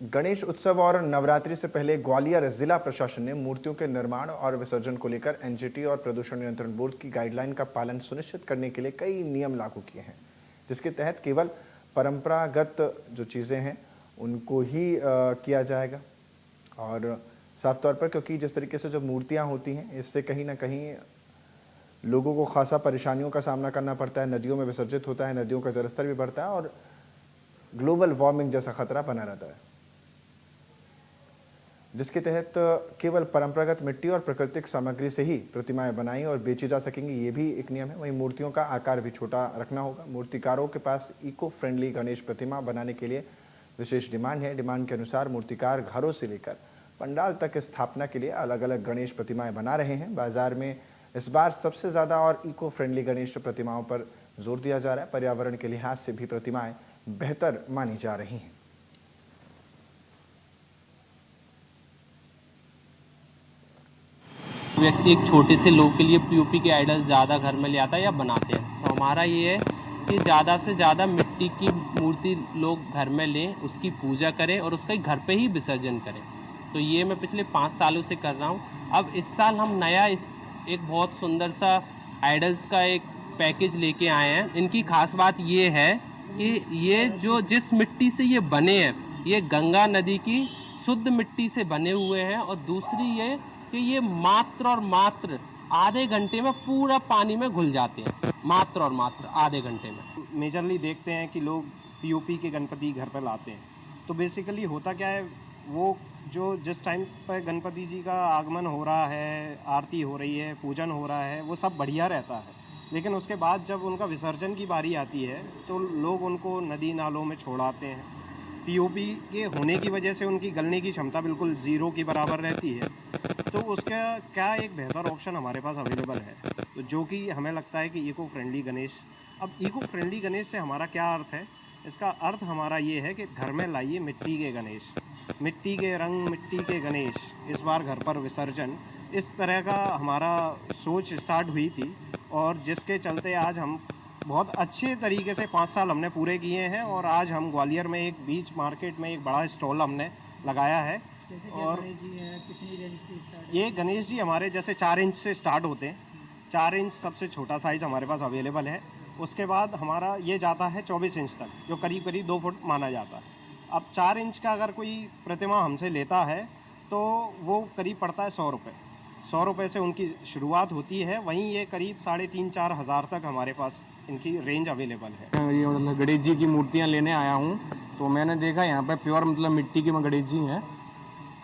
गणेश उत्सव और नवरात्रि से पहले ग्वालियर जिला प्रशासन ने मूर्तियों के निर्माण और विसर्जन को लेकर एनजीटी और प्रदूषण नियंत्रण बोर्ड की गाइडलाइन का पालन सुनिश्चित करने के लिए कई नियम लागू किए हैं, जिसके तहत केवल परंपरागत जो चीज़ें हैं उनको ही किया जाएगा। और साफ तौर पर क्योंकि जिस तरीके से जो मूर्तियाँ होती हैं इससे कहीं ना कहीं लोगों को खासा परेशानियों का सामना करना पड़ता है, नदियों में विसर्जित होता है, नदियों का जलस्तर भी बढ़ता है और ग्लोबल वार्मिंग जैसा खतरा बना रहता है, जिसके तहत केवल परंपरागत मिट्टी और प्राकृतिक सामग्री से ही प्रतिमाएं बनाई और बेची जा सकेंगी, ये भी एक नियम है। वहीं मूर्तियों का आकार भी छोटा रखना होगा। मूर्तिकारों के पास इको फ्रेंडली गणेश प्रतिमा बनाने के लिए विशेष डिमांड है। डिमांड के अनुसार मूर्तिकार घरों से लेकर पंडाल तक स्थापना के लिए अलग अलग गणेश प्रतिमाएं बना रहे हैं। बाजार में इस बार सबसे ज़्यादा और इको फ्रेंडली गणेश प्रतिमाओं पर जोर दिया जा रहा है। पर्यावरण के लिहाज से भी प्रतिमाएं बेहतर मानी जा रही हैं। व्यक्ति एक छोटे से लोग के लिए पीओपी के आइडल्स ज़्यादा घर में ले आता है या बनाते हैं, तो हमारा ये है कि ज़्यादा से ज़्यादा मिट्टी की मूर्ति लोग घर में लें, उसकी पूजा करें और उसका घर पे ही विसर्जन करें। तो ये मैं पिछले 5 सालों से कर रहा हूँ। अब इस साल हम नया एक बहुत सुंदर सा आइडल्स का एक पैकेज लेके आए हैं। इनकी खास बात ये है कि ये जो जिस मिट्टी से ये बने हैं, ये गंगा नदी की शुद्ध मिट्टी से बने हुए हैं। और दूसरी ये कि ये मात्र और मात्र आधे घंटे में पूरा पानी में घुल जाते हैं, मात्र और मात्र आधे घंटे में। मेजरली देखते हैं कि लोग पीओपी के गणपति घर पर लाते हैं, तो बेसिकली होता क्या है, वो जो जिस टाइम पर गणपति जी का आगमन हो रहा है, आरती हो रही है, पूजन हो रहा है, वो सब बढ़िया रहता है। लेकिन उसके बाद जब उनका विसर्जन की बारी आती है तो लोग उनको नदी नालों में छोड़ाते हैं। पीओपी के होने की वजह से उनकी गलने की क्षमता बिल्कुल ज़ीरो की बराबर रहती है। तो उसका क्या एक बेहतर ऑप्शन हमारे पास अवेलेबल है, तो जो कि हमें लगता है कि इको फ्रेंडली गणेश। अब इको फ्रेंडली गणेश से हमारा क्या अर्थ है? इसका अर्थ हमारा ये है कि घर में लाइए मिट्टी के गणेश, मिट्टी के रंग, मिट्टी के गणेश, इस बार घर पर विसर्जन। इस तरह का हमारा सोच स्टार्ट हुई थी और जिसके चलते आज हम बहुत अच्छे तरीके से 5 साल हमने पूरे किए हैं और आज हम ग्वालियर में एक बीच मार्केट में एक बड़ा स्टॉल हमने लगाया है। और ये गणेश जी हमारे जैसे 4 इंच से स्टार्ट होते हैं। 4 इंच सबसे छोटा साइज़ हमारे पास अवेलेबल है। उसके बाद हमारा ये जाता है 24 इंच तक, जो करीब करीब 2 फुट माना जाता है। अब 4 इंच का अगर कोई प्रतिमा हमसे लेता है तो वो करीब पड़ता है 100 रुपये। 100 रुपये से उनकी शुरुआत होती है। वहीं ये करीब 3,500-4 हज़ार तक हमारे पास इनकी रेंज अवेलेबल है। ये मतलब गणेश जी की मूर्तियाँ लेने आया हूँ, तो मैंने देखा यहाँ पर प्योर मतलब मिट्टी के गणेश जी हैं।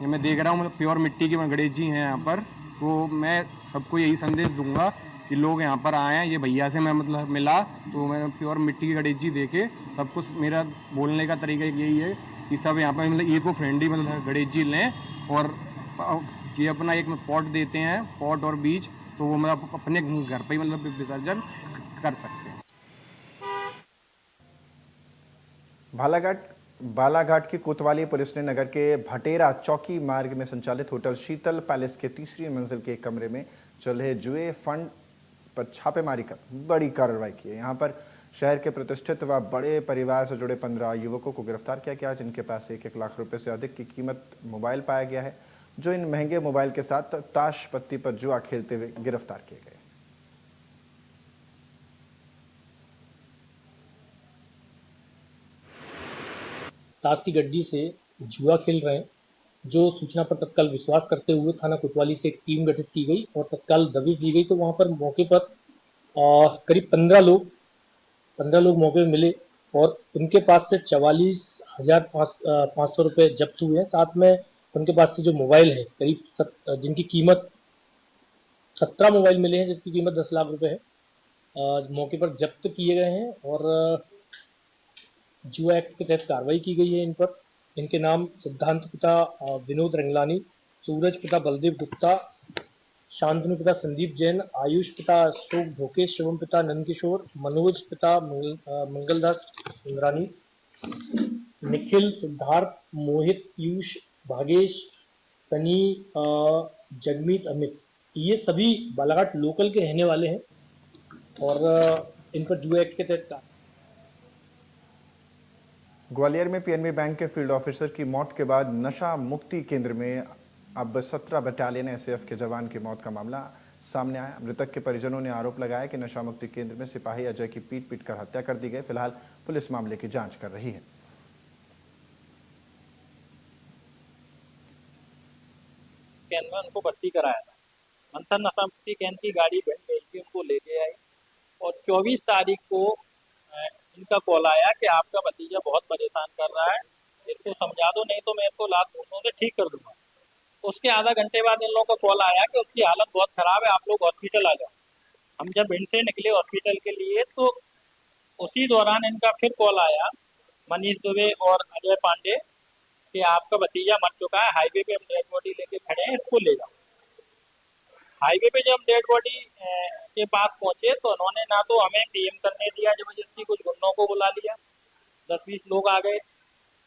ये मैं देख रहा हूँ मतलब प्योर मिट्टी के गणेश जी हैं यहाँ पर। तो मैं सबको यही संदेश दूंगा कि लोग यहाँ पर आएँ। ये भैया से मैं मतलब मिला तो मैं प्योर मिट्टी के गणेश जी देखे। सब कुछ मेरा बोलने का तरीका यही है कि सब यहाँ पर मतलब इको फ्रेंडली मतलब गणेश जी लें। और ये अपना एक पॉट देते हैं, पॉट और बीज, तो वो मतलब अपने घर पर ही मतलब विसर्जन कर सकते हैं। बालाघाट की कोतवाली पुलिस ने नगर के भटेरा चौकी मार्ग में संचालित होटल शीतल पैलेस के तीसरी मंजिल के कमरे में चल रहे जुए फंड पर छापेमारी कर बड़ी कार्रवाई की है। यहाँ पर शहर के प्रतिष्ठित व बड़े परिवार से जुड़े 15 युवकों को गिरफ्तार किया गया, जिनके पास 1-1 लाख रुपए से अधिक की कीमत मोबाइल पाया गया है, जो इन महंगे मोबाइल के साथ ताश पत्ती पर जुआ खेलते हुए गिरफ्तार किए गए। ताश की गड्डी से जुआ खेल रहे हैं, जो सूचना पर तत्काल विश्वास करते हुए थाना कोतवाली से एक टीम गठित की गई और तत्काल दबिश दी गई। तो वहां पर मौके पर करीब 15 लोग मौके पर मिले और उनके पास से 44,500 रुपये जब्त हुए हैं। साथ में उनके पास से जो मोबाइल है करीब जिनकी कीमत 17 मोबाइल मिले हैं, जिसकी कीमत 10 लाख रुपए है, मौके पर जब्त किए गए हैं और जुआ एक्ट के तहत कार्रवाई की गई है इन पर। इनके नाम सिद्धांत पिता विनोद रंगलानी, सूरज पिता बलदेव गुप्ता, शांतनु पिता संदीप जैन, आयुष पिता अशोक ढोके, शिवम पिता नंदकिशोर, मनोज पिता मंगलदास सुंदरानी, निखिल, सिद्धार्थ, मोहित, पीयूष, भागेश, सनी, जगमीत, अमित, ये सभी बालाघाट लोकल के रहने वाले हैं और इन पर जुआ एक्ट के तहत ग्वालियर में पीएनबी बैंक के फील्ड ऑफिसर की मौत के बाद नशा मुक्ति केंद्र में अब 17 बटालियन एसएएफ के जवान की मौत का मामला सामने आया। मृतक के परिजनों ने आरोप लगाया कि नशा मुक्ति केंद्र में सिपाही अजय की पीट कर हत्या कर दी गई। फिलहाल पुलिस मामले की जांच कर रही है। केंद्र में उनको भर्ती कराया था। मंथन नशा मुक्ति केंद्र की गाड़ी भिंड भेज के उनको लेके आई और 24 तारीख को इनका कॉल आया कि आपका भतीजा बहुत परेशान कर रहा है, इसको समझा दो, नहीं तो मैं इसको लात घूंटों से ठीक कर दूंगा। उसके आधा घंटे बाद इन लोगों का कॉल आया कि उसकी हालत बहुत खराब है, आप लोग हॉस्पिटल आ जाओ। हम जब भिंड से निकले हॉस्पिटल के लिए तो उसी दौरान इनका फिर कॉल आया मनीष दुबे और अजय पांडे कि आपका भतीजा मर चुका है, हाईवे पे हम डेड बॉडी लेके खड़े हैं, इसको ले जाओ। हाईवे पे जब हम डेड बॉडी के पास पहुंचे तो उन्होंने ना तो हमें पीएम करने दिया, जबरदस्ती कुछ गुंडों को बुला लिया, 10-20 लोग आ गए।